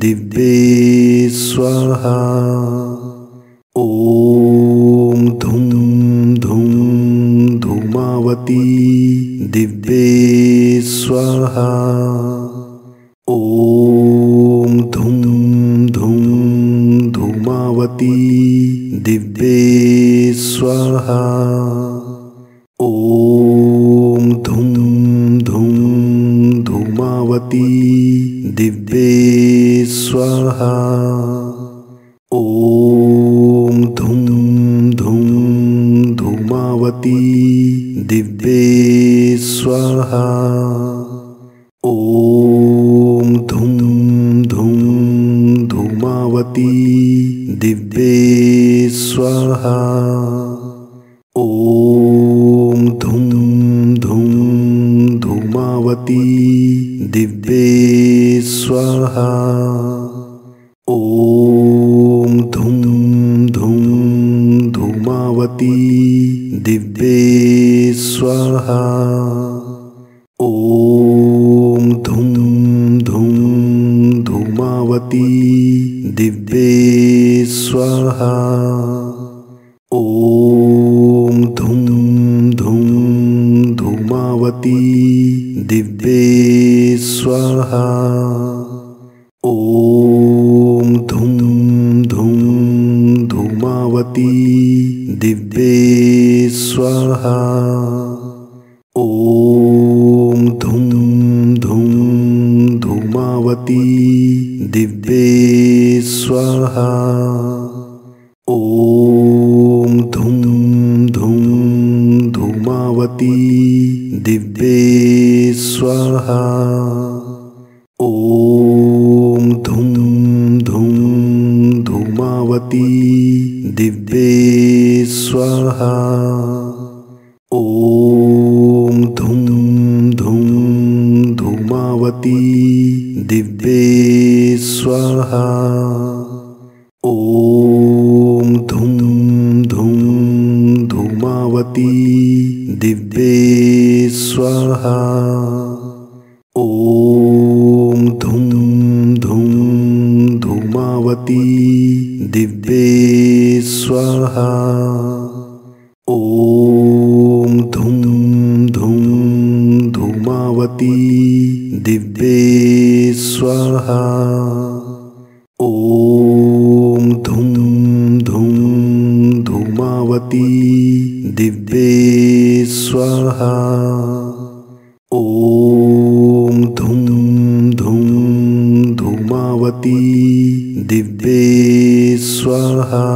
दिव्ये स्वाहा। ॐ धूं धूं धूमावती दिव्ये स्वाहा। ॐ धूं धूं धूमावती दिव्ये स्वाहा। ॐ धूं धूं धूमावती दिव्ये स्वाहा। ॐ धूं धूं धूमावती दिव्ये स्वाहा। ॐ धूं धूं धूमावती दिव्ये स्वाहा। ॐ धूं धूं धूमावती दिव्ये स्वाहा। ॐ धूं धूं धूमावती दिव्ये स्वाहा। ॐ धूं धूं धूमावती दिव्ये स्वाहा। ॐ धूं धूं धूमावती दिव्ये स्वाहा। ॐ धूं धूं धूमावती दिव्ये स्वाहा। ॐ धूं धूं धूमावती दिव्ये स्वाहा। ॐ धूं धूं धूमावती दिव्ये स्वाहा। ॐ धूं धूं धूमावती दिव्ये स्वाहा। ॐ धूं धूं धूमावती दिव्ये स्वाहा। ॐ धूं धूं धूमावती दिव्ये स्वाहा। ॐ धूं धूं धूमावती दिव्ये स्वाहा। ॐ धूं धूं धूमावती दिव्ये स्वाहा। ॐ धूं धूं धूमावती दिव्ये स्वाहा। ॐ धूं धूं धूमावती दिव्ये स्वाहा।